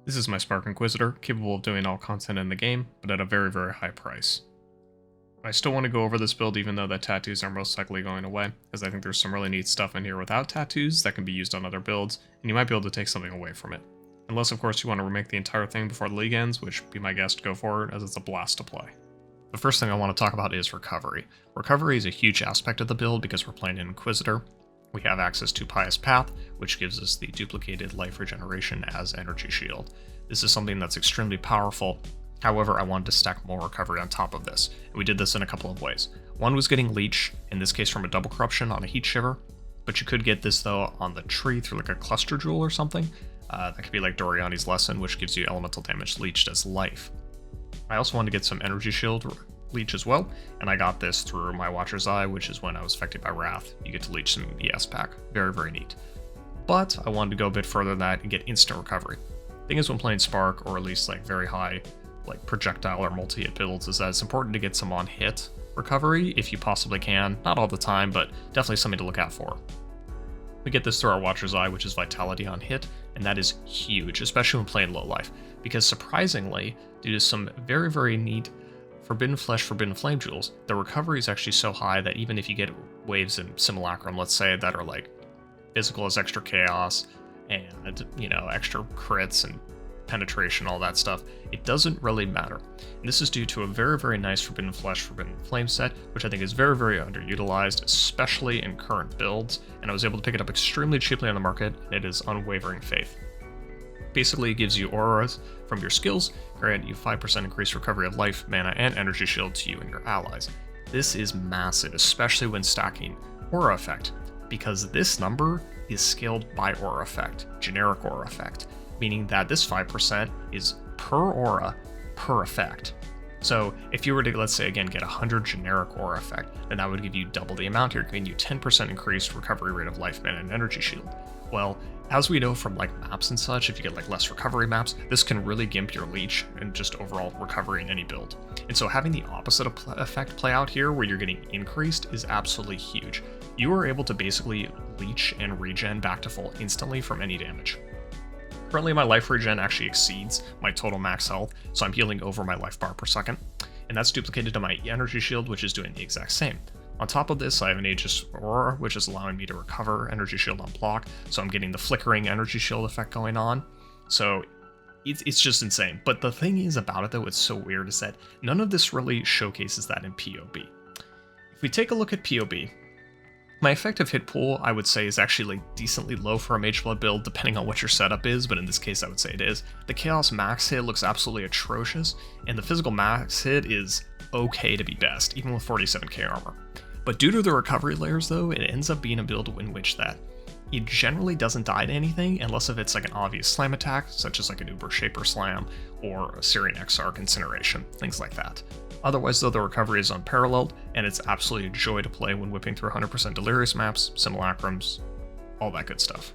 This is my Spark Inquisitor, capable of doing all content in the game, but at a very, very high price. I still want to go over this build even though the tattoos are most likely going away, as I think there's some really neat stuff in here without tattoos that can be used on other builds, and you might be able to take something away from it. Unless of course you want to remake the entire thing before the league ends, which be my guest, go for it, as it's a blast to play. The first thing I want to talk about is recovery. Recovery is a huge aspect of the build because we're playing an Inquisitor. We have access to Pious Path, which gives us the duplicated life regeneration as energy shield. This is something that's extremely powerful. However, I wanted to stack more recovery on top of this, and we did this in a couple of ways. One was getting Leech, in this case from a double corruption on a Heat Shiver, but you could get this though on the tree through like a cluster jewel or something. That could be like Doriani's Lesson, which gives you elemental damage leeched as life. I also wanted to get some energy shield leech as well, and I got this through my Watcher's Eye, which is when I was affected by Wrath. You get to leech some ES pack. Very, very neat. But I wanted to go a bit further than that and get instant recovery. Thing is, when playing Spark, or at least like very high like projectile or multi-hit builds, is that it's important to get some on-hit recovery if you possibly can. Not all the time, but definitely something to look out for. We get this through our Watcher's Eye, which is Vitality on hit, and that is huge, especially when playing low life, because surprisingly, due to some very, very neat Forbidden Flesh, Forbidden Flame jewels, the recovery is actually so high that even if you get waves in Simulacrum, let's say, that are like physical as extra chaos and, you know, extra crits and penetration, all that stuff, it doesn't really matter. And this is due to a very, very nice Forbidden Flesh, Forbidden Flame set, which I think is very, very underutilized, especially in current builds, and I was able to pick it up extremely cheaply on the market, and it is unwavering faith. Basically, it gives you auras from your skills, grant you 5% increased recovery of life, mana, and energy shield to you and your allies. This is massive, especially when stacking aura effect, because this number is scaled by aura effect, generic aura effect, meaning that this 5% is per aura, per effect. So if you were to, let's say again, get 100 generic aura effect, then that would give you double the amount here, giving you 10% increased recovery rate of life, mana, and energy shield. Well, as we know from like maps and such, if you get like less recovery maps, this can really gimp your leech and just overall recovery in any build. And so having the opposite effect play out here, where you're getting increased, is absolutely huge. You are able to basically leech and regen back to full instantly from any damage. Currently my life regen actually exceeds my total max health, so I'm healing over my life bar per second, and that's duplicated to my energy shield, which is doing the exact same. On top of this, I have an Aegis Aurora, which is allowing me to recover energy shield on block, so I'm getting the flickering energy shield effect going on. So it's just insane. But the thing is about it, though, it's so weird, is that none of this really showcases that in POB. If we take a look at POB, my effective hit pool, I would say, is actually like decently low for a Mage Blood build, depending on what your setup is, but in this case I would say it is. The Chaos max hit looks absolutely atrocious, and the physical max hit is okay to be best, even with 47k armor. But due to the recovery layers though, it ends up being a build in which that it generally doesn't die to anything unless if it's like an obvious slam attack, such as like an Uber Shaper Slam or a Syrian Exarch Incineration, things like that. Otherwise though, the recovery is unparalleled, and it's absolutely a joy to play when whipping through 100% Delirious maps, Simulacrums, all that good stuff.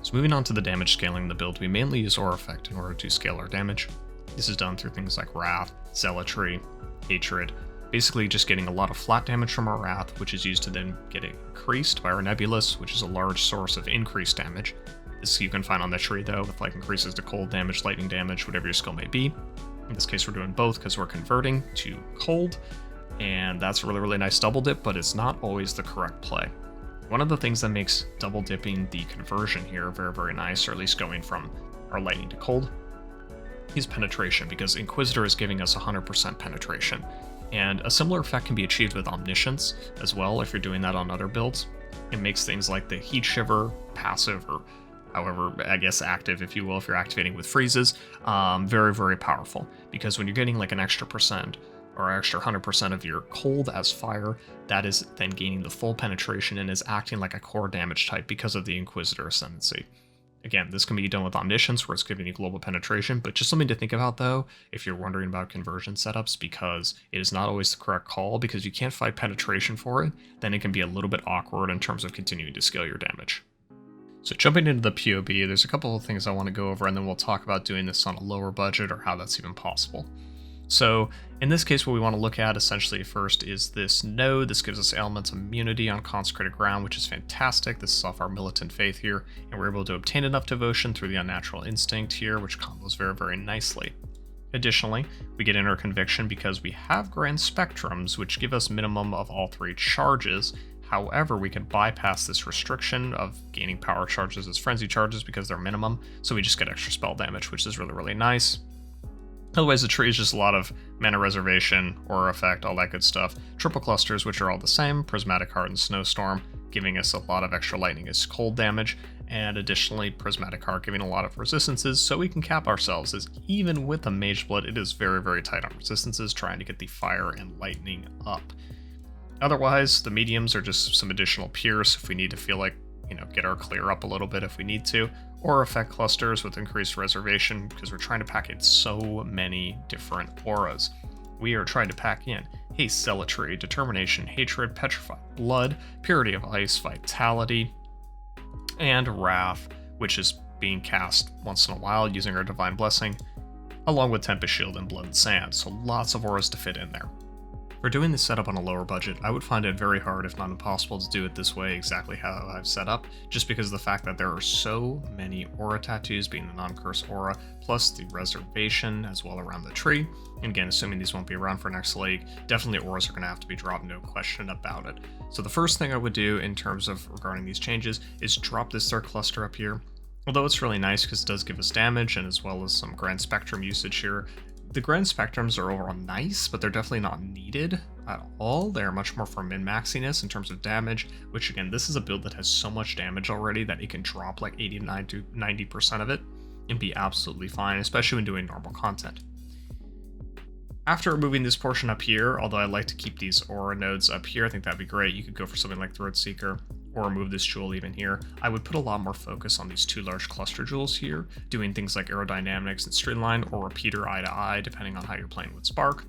So moving on to the damage scaling in the build, we mainly use Aura Effect in order to scale our damage. This is done through things like Wrath, Zealotry, Hatred, basically just getting a lot of flat damage from our Wrath, which is used to then get increased by our Nebulous, which is a large source of increased damage. This you can find on the tree though, with like increases to cold damage, lightning damage, whatever your skill may be. In this case we're doing both because we're converting to cold, and that's a really, really nice double dip, but it's not always the correct play. One of the things that makes double dipping the conversion here very, very nice, or at least going from our lightning to cold, is penetration, because Inquisitor is giving us 100% penetration. And a similar effect can be achieved with Omniscience as well if you're doing that on other builds. It makes things like the Heat Shiver passive, or however, I guess active, if you will, if you're activating with freezes, very, very powerful. Because when you're getting like an extra percent or extra 100% of your cold as fire, that is then gaining the full penetration and is acting like a core damage type because of the Inquisitor Ascendancy. Again, this can be done with Omniscience, where it's giving you global penetration, but just something to think about though, if you're wondering about conversion setups, because it is not always the correct call, because you can't find penetration for it, then it can be a little bit awkward in terms of continuing to scale your damage. So jumping into the POB, there's a couple of things I want to go over, and then we'll talk about doing this on a lower budget or how that's even possible. So in this case, what we want to look at essentially first is this node. This gives us elements immunity on consecrated ground, which is fantastic. This is off our militant faith here, and we're able to obtain enough devotion through the unnatural instinct here, which combos very, very nicely. Additionally, we get inner conviction because we have grand spectrums, which give us minimum of all 3 charges. However, we can bypass this restriction of gaining power charges as frenzy charges because they're minimum, so we just get extra spell damage, which is really, really nice. Otherwise, the tree is just a lot of mana reservation, aura effect, all that good stuff. Triple clusters, which are all the same, prismatic heart and snowstorm, giving us a lot of extra lightning as cold damage, and additionally prismatic heart giving a lot of resistances, so we can cap ourselves, as even with a mage blood, it is very, very tight on resistances, trying to get the fire and lightning up. Otherwise, the mediums are just some additional pierce if we need to feel like, get our clear up a little bit if we need to, or effect clusters with increased reservation because we're trying to pack in so many different auras. We are trying to pack in haste, zealotry, determination, hatred, petrified blood, purity of ice, vitality, and wrath, which is being cast once in a while using our divine blessing, along with tempest shield and blood and sand, so lots of auras to fit in there. For doing this setup on a lower budget, I would find it very hard, if not impossible, to do it this way exactly how I've set up, just because of the fact that there are so many aura tattoos, being the non-curse aura, plus the reservation as well around the tree. And again, assuming these won't be around for next league, definitely auras are going to have to be dropped, no question about it. So the first thing I would do in terms of regarding these changes is drop this third cluster up here. Although it's really nice because it does give us damage and as well as some grand spectrum usage here. The grand spectrums are overall nice, but they're definitely not needed at all. They're much more for min-maxiness in terms of damage, which again, this is a build that has so much damage already that it can drop like 89 to 90% of it and be absolutely fine, especially when doing normal content. After removing this portion up here, although I like to keep these aura nodes up here, I think that'd be great. You could go for something like Throat Seeker, or remove this jewel even here. I would put a lot more focus on these 2 large cluster jewels here, doing things like aerodynamics and streamline, or repeater eye to eye, depending on how you're playing with Spark,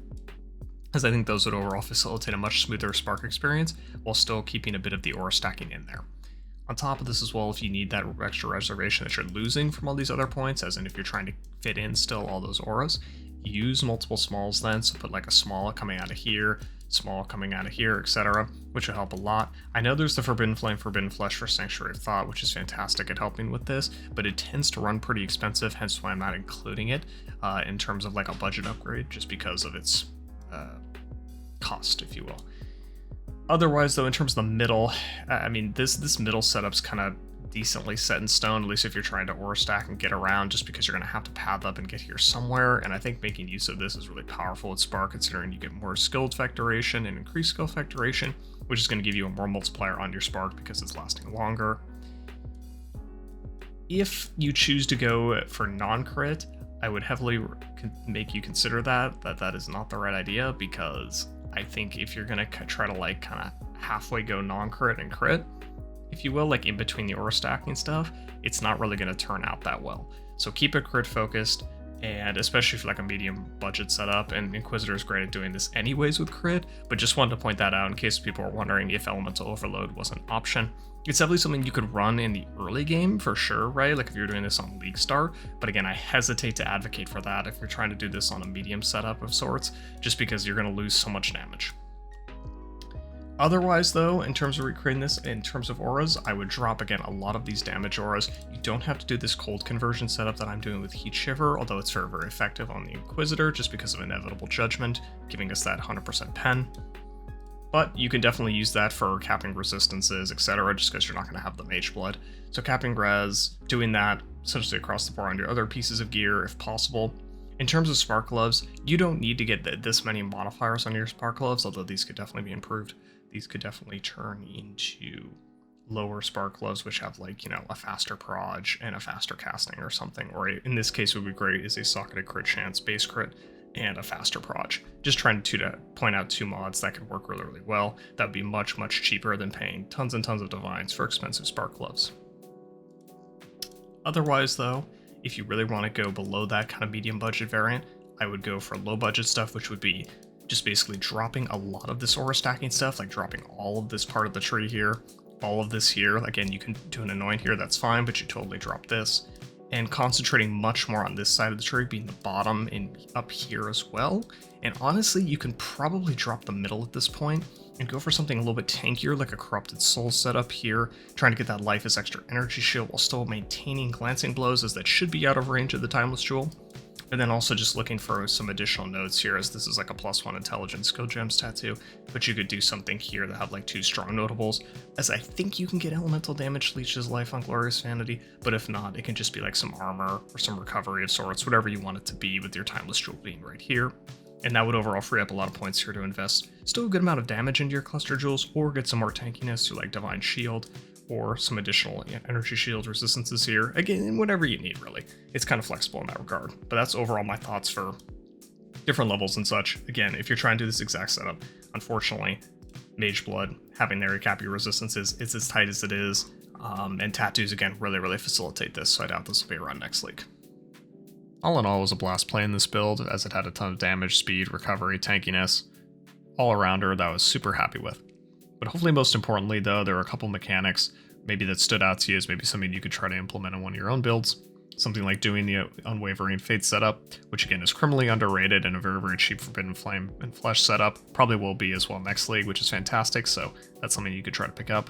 as I think those would overall facilitate a much smoother Spark experience, while still keeping a bit of the aura stacking in there. On top of this as well, if you need that extra reservation that you're losing from all these other points, as in if you're trying to fit in still all those auras, use multiple smalls then, so put like a small coming out of here, small coming out of here, etc., which will help a lot. I know there's the Forbidden Flame, Forbidden Flesh for Sanctuary of Thought, which is fantastic at helping with this, but it tends to run pretty expensive, hence why I'm not including it in terms of like a budget upgrade, just because of its cost, if you will. Otherwise, though, in terms of the middle, I mean, this middle setup's kind of decently set in stone, at least if you're trying to aura stack and get around, just because you're going to have to path up and get here somewhere, and I think making use of this is really powerful with Spark, considering you get more skill effect duration and increased skill effect duration, which is going to give you a more multiplier on your Spark because it's lasting longer. If you choose to go for non-crit, I would heavily make you consider that is not the right idea, because I think if you're going to try to like kind of halfway go non-crit and crit, if you will, like in between the aura stacking stuff, it's not really going to turn out that well. So keep it crit focused, and especially for like a medium budget setup, and Inquisitor is great at doing this anyways with crit, but just wanted to point that out in case people are wondering if Elemental Overload was an option. It's definitely something you could run in the early game for sure, right? Like if you're doing this on League Start, but again, I hesitate to advocate for that if you're trying to do this on a medium setup of sorts, just because you're going to lose so much damage. Otherwise, though, in terms of recreating this, in terms of auras, I would drop, again, a lot of these damage auras. You don't have to do this cold conversion setup that I'm doing with Heat Shiver, although it's very, very effective on the Inquisitor, just because of Inevitable Judgment, giving us that 100% pen. But you can definitely use that for capping resistances, etc., just because you're not going to have the Mage Blood. So capping res, doing that essentially across the board on your other pieces of gear, if possible. In terms of Spark Gloves, you don't need to get this many modifiers on your Spark Gloves, although these could definitely be improved. These could definitely turn into lower Spark Gloves, which have like, a faster proj and a faster casting or something. Or in this case, would be great is a socketed crit chance, base crit, and a faster proj. Just trying to point out 2 mods that could work really, really well. That would be much, much cheaper than paying tons and tons of divines for expensive Spark Gloves. Otherwise, though, if you really want to go below that kind of medium budget variant, I would go for low budget stuff, which would be just basically dropping a lot of this aura stacking stuff, like dropping all of this part of the tree here, all of this here. Again, you can do an annoying here, that's fine, but you totally drop this. and concentrating much more on this side of the tree being the bottom and up here as well. And honestly, you can probably drop the middle at this point and go for something a little bit tankier, like a Corrupted Soul setup here, trying to get that life as extra energy shield while still maintaining glancing blows, as that should be out of range of the Timeless Jewel. And then also just looking for some additional nodes here, as this is like a +1 intelligence skill gems tattoo, but you could do something here that have like 2 strong notables, as I think you can get elemental damage leeches life on Glorious Vanity, but if not, it can just be like some armor or some recovery of sorts, whatever you want it to be, with your Timeless Jewel being right here. And that would overall free up a lot of points here to invest still a good amount of damage into your cluster jewels, or get some more tankiness through like Divine Shield, or some additional energy shield resistances here. Again, whatever you need, really. It's kind of flexible in that regard. But that's overall my thoughts for different levels and such. Again, if you're trying to do this exact setup, unfortunately, Mage Blood, having their cap your resistances, it's as tight as it is. And tattoos, again, really facilitate this, so I doubt this will be around next league. All in all, it was a blast playing this build, as it had a ton of damage, speed, recovery, tankiness, all around her that I was super happy with. But hopefully most importantly though, there are a couple mechanics maybe that stood out to you as maybe something you could try to implement in one of your own builds. Something like doing the Unwavering Fate setup, which again is criminally underrated and a very cheap Forbidden Flame and Flesh setup. Probably will be as well next league, which is fantastic, so that's something you could try to pick up.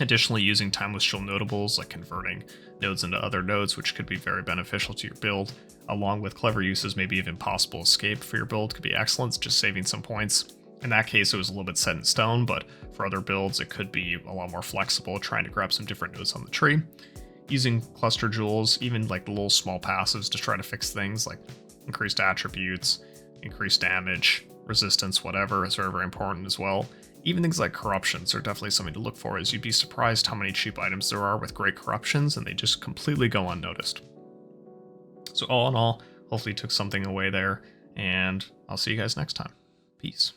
Additionally, using Timeless Jewel notables, like converting nodes into other nodes, which could be very beneficial to your build, along with clever uses, maybe even possible escape for your build could be excellent, just saving some points. In that case, it was a little bit set in stone, but for other builds, it could be a lot more flexible, trying to grab some different nodes on the tree. Using cluster jewels, even like the little small passives to try to fix things like increased attributes, increased damage, resistance, whatever, is very important as well. Even things like corruptions are definitely something to look for, as you'd be surprised how many cheap items there are with great corruptions, and they just completely go unnoticed. So all in all, hopefully you took something away there, and I'll see you guys next time. Peace.